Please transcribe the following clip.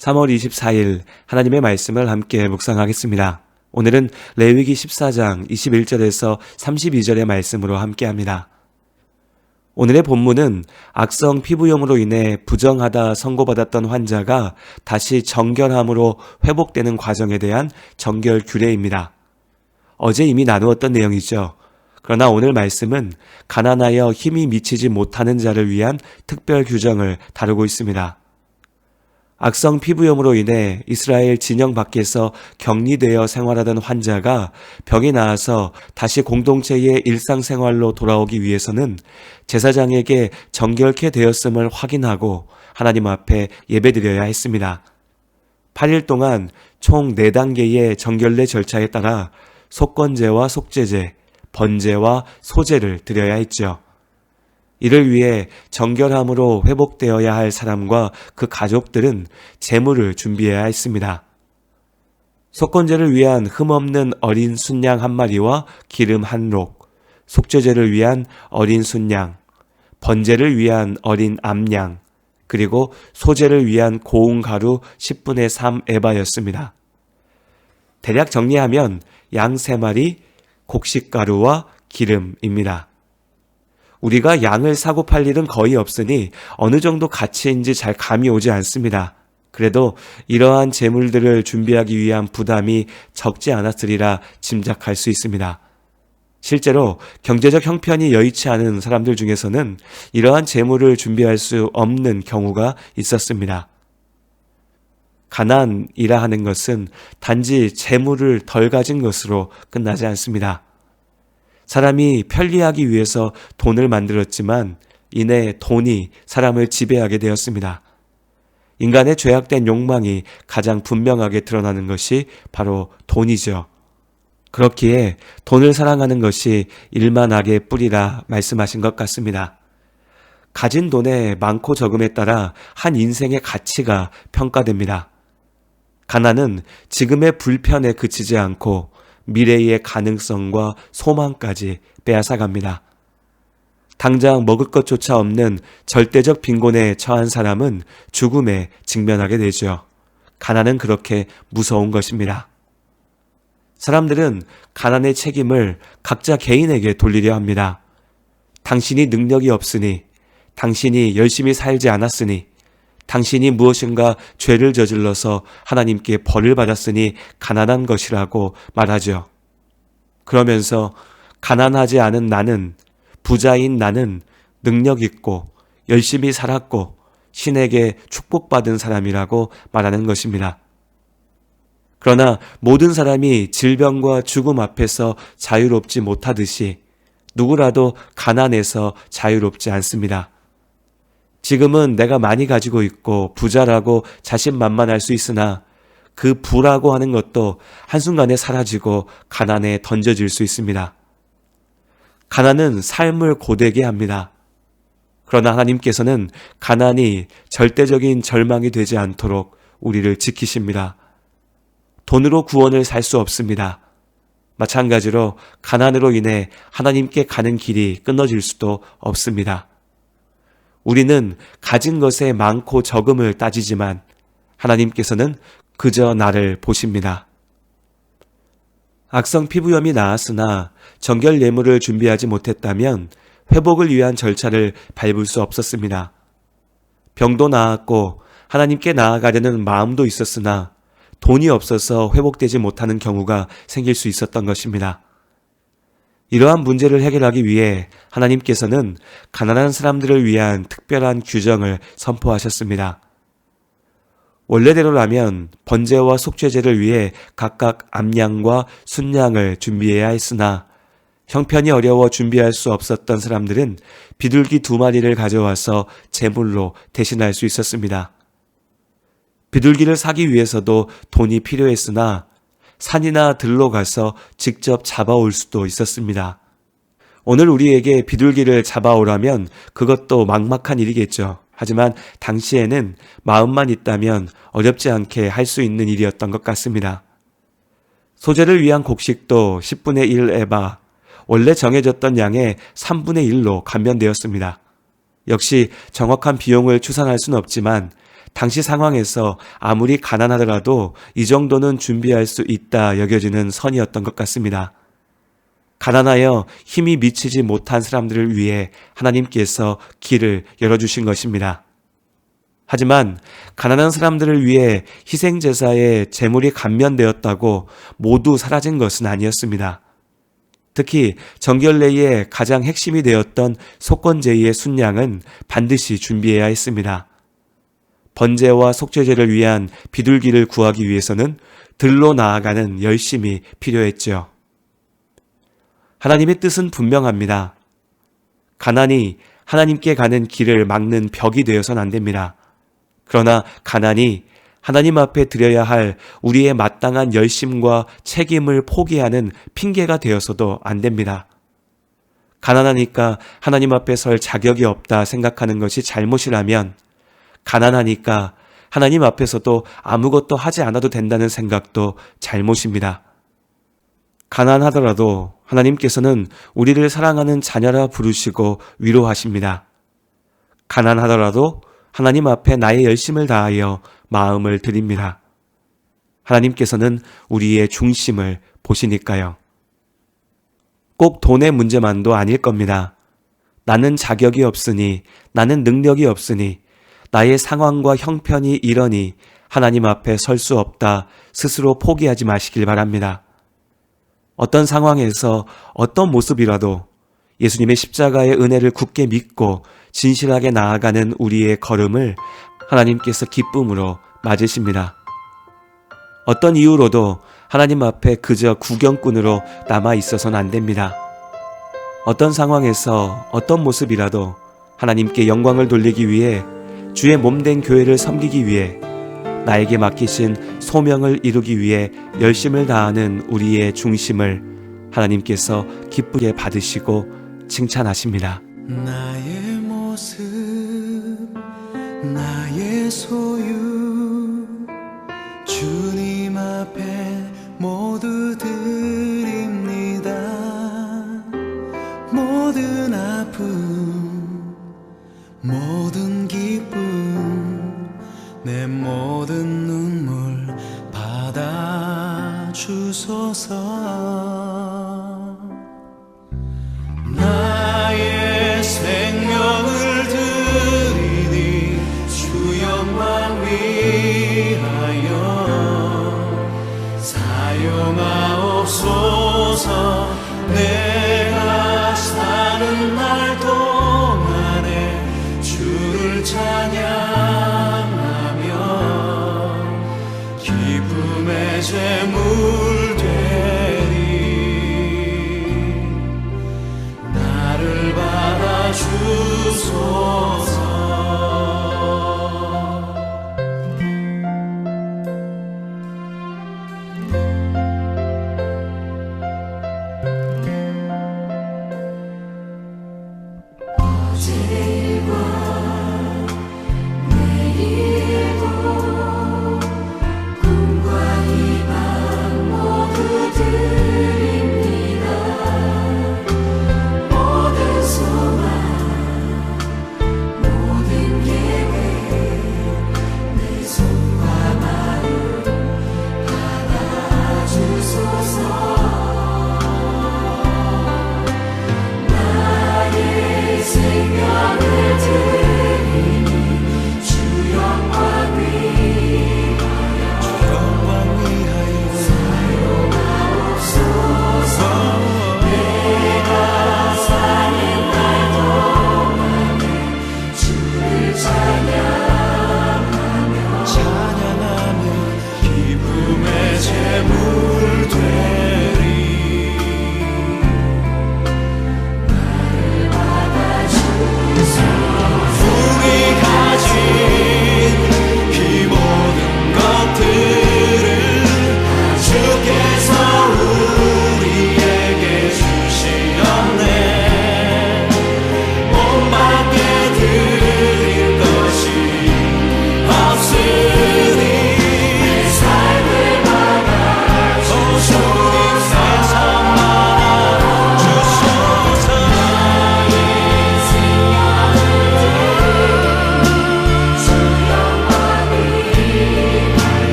3월 24일 하나님의 말씀을 함께 묵상하겠습니다. 오늘은 레위기 14장 21절에서 32절의 말씀으로 함께합니다. 오늘의 본문은 악성 피부염으로 인해 부정하다 선고받았던 환자가 다시 정결함으로 회복되는 과정에 대한 정결 규례입니다. 어제 이미 나누었던 내용이죠. 그러나 오늘 말씀은 가난하여 힘이 미치지 못하는 자를 위한 특별 규정을 다루고 있습니다. 악성 피부염으로 인해 이스라엘 진영 밖에서 격리되어 생활하던 환자가 병이 나아서 다시 공동체의 일상생활로 돌아오기 위해서는 제사장에게 정결케 되었음을 확인하고 하나님 앞에 예배드려야 했습니다. 8일 동안 총 4단계의 정결례 절차에 따라 속건제와 속죄제, 번제와 소제를 드려야 했죠. 이를 위해 정결함으로 회복되어야 할 사람과 그 가족들은 제물을 준비해야 했습니다. 속건제를 위한 흠없는 어린 순양 1마리와 기름 1록, 속죄제를 위한 어린 순양, 번제를 위한 어린 암양, 그리고 소제를 위한 고운 가루 10분의 3 에바였습니다. 대략 정리하면 양 3마리, 곡식가루와 기름입니다. 우리가 양을 사고 팔 일은 거의 없으니 어느 정도 가치인지 잘 감이 오지 않습니다. 그래도 이러한 재물들을 준비하기 위한 부담이 적지 않았으리라 짐작할 수 있습니다. 실제로 경제적 형편이 여의치 않은 사람들 중에서는 이러한 재물을 준비할 수 없는 경우가 있었습니다. 가난이라 하는 것은 단지 재물을 덜 가진 것으로 끝나지 않습니다. 사람이 편리하기 위해서 돈을 만들었지만 이내 돈이 사람을 지배하게 되었습니다. 인간의 죄악된 욕망이 가장 분명하게 드러나는 것이 바로 돈이죠. 그렇기에 돈을 사랑하는 것이 일만 악의 뿌리라 말씀하신 것 같습니다. 가진 돈의 많고 적음에 따라 한 인생의 가치가 평가됩니다. 가난은 지금의 불편에 그치지 않고 미래의 가능성과 소망까지 빼앗아갑니다. 당장 먹을 것조차 없는 절대적 빈곤에 처한 사람은 죽음에 직면하게 되죠. 가난은 그렇게 무서운 것입니다. 사람들은 가난의 책임을 각자 개인에게 돌리려 합니다. 당신이 능력이 없으니, 당신이 열심히 살지 않았으니, 당신이 무엇인가 죄를 저질러서 하나님께 벌을 받았으니 가난한 것이라고 말하죠. 그러면서 가난하지 않은 나는, 부자인 나는 능력 있고 열심히 살았고 신에게 축복받은 사람이라고 말하는 것입니다. 그러나 모든 사람이 질병과 죽음 앞에서 자유롭지 못하듯이 누구라도 가난해서 자유롭지 않습니다. 지금은 내가 많이 가지고 있고 부자라고 자신만만할 수 있으나 그 부라고 하는 것도 한순간에 사라지고 가난에 던져질 수 있습니다. 가난은 삶을 고되게 합니다. 그러나 하나님께서는 가난이 절대적인 절망이 되지 않도록 우리를 지키십니다. 돈으로 구원을 살 수 없습니다. 마찬가지로 가난으로 인해 하나님께 가는 길이 끊어질 수도 없습니다. 우리는 가진 것의 많고 적음을 따지지만 하나님께서는 그저 나를 보십니다. 악성 피부염이 나았으나 정결 예물을 준비하지 못했다면 회복을 위한 절차를 밟을 수 없었습니다. 병도 나았고 하나님께 나아가려는 마음도 있었으나 돈이 없어서 회복되지 못하는 경우가 생길 수 있었던 것입니다. 이러한 문제를 해결하기 위해 하나님께서는 가난한 사람들을 위한 특별한 규정을 선포하셨습니다. 원래대로라면 번제와 속죄제를 위해 각각 암양과 순양을 준비해야 했으나 형편이 어려워 준비할 수 없었던 사람들은 비둘기 2마리를 가져와서 제물로 대신할 수 있었습니다. 비둘기를 사기 위해서도 돈이 필요했으나 산이나 들로 가서 직접 잡아올 수도 있었습니다. 오늘 우리에게 비둘기를 잡아오라면 그것도 막막한 일이겠죠. 하지만 당시에는 마음만 있다면 어렵지 않게 할 수 있는 일이었던 것 같습니다. 소제를 위한 곡식도 10분의 1 에바, 원래 정해졌던 양의 3분의 1로 감면되었습니다. 역시 정확한 비용을 추산할 수는 없지만 당시 상황에서 아무리 가난하더라도 이 정도는 준비할 수 있다 여겨지는 선이었던 것 같습니다. 가난하여 힘이 미치지 못한 사람들을 위해 하나님께서 길을 열어주신 것입니다. 하지만 가난한 사람들을 위해 희생제사의 제물이 감면되었다고 모두 사라진 것은 아니었습니다. 특히 정결례의 가장 핵심이 되었던 속건제의 순양은 반드시 준비해야 했습니다. 번제와 속죄제를 위한 비둘기를 구하기 위해서는 들로 나아가는 열심이 필요했죠. 하나님의 뜻은 분명합니다. 가난이 하나님께 가는 길을 막는 벽이 되어서는 안 됩니다. 그러나 가난이 하나님 앞에 드려야 할 우리의 마땅한 열심과 책임을 포기하는 핑계가 되어서도 안 됩니다. 가난하니까 하나님 앞에 설 자격이 없다 생각하는 것이 잘못이라면, 가난하니까 하나님 앞에서도 아무것도 하지 않아도 된다는 생각도 잘못입니다. 가난하더라도 하나님께서는 우리를 사랑하는 자녀라 부르시고 위로하십니다. 가난하더라도 하나님 앞에 나의 열심을 다하여 마음을 드립니다. 하나님께서는 우리의 중심을 보시니까요. 꼭 돈의 문제만도 아닐 겁니다. 나는 자격이 없으니, 나는 능력이 없으니, 나의 상황과 형편이 이러니 하나님 앞에 설 수 없다 스스로 포기하지 마시길 바랍니다. 어떤 상황에서 어떤 모습이라도 예수님의 십자가의 은혜를 굳게 믿고 진실하게 나아가는 우리의 걸음을 하나님께서 기쁨으로 맞으십니다. 어떤 이유로도 하나님 앞에 그저 구경꾼으로 남아 있어서는 안 됩니다. 어떤 상황에서 어떤 모습이라도 하나님께 영광을 돌리기 위해, 주의 몸된 교회를 섬기기 위해, 나에게 맡기신 소명을 이루기 위해 열심을 다하는 우리의 중심을 하나님께서 기쁘게 받으시고 칭찬하십니다. 나의 모습, 나의 소유, 주님 앞에 모두 드립니다. 모든 아픔, 모든 기쁨, 내 모든 눈물 받아주소서. 나의 생명을 드리니 주 영광 위하여 사용하옵소서. 내가 사는 날 동안에 주를 찬양하며 기쁨의 제물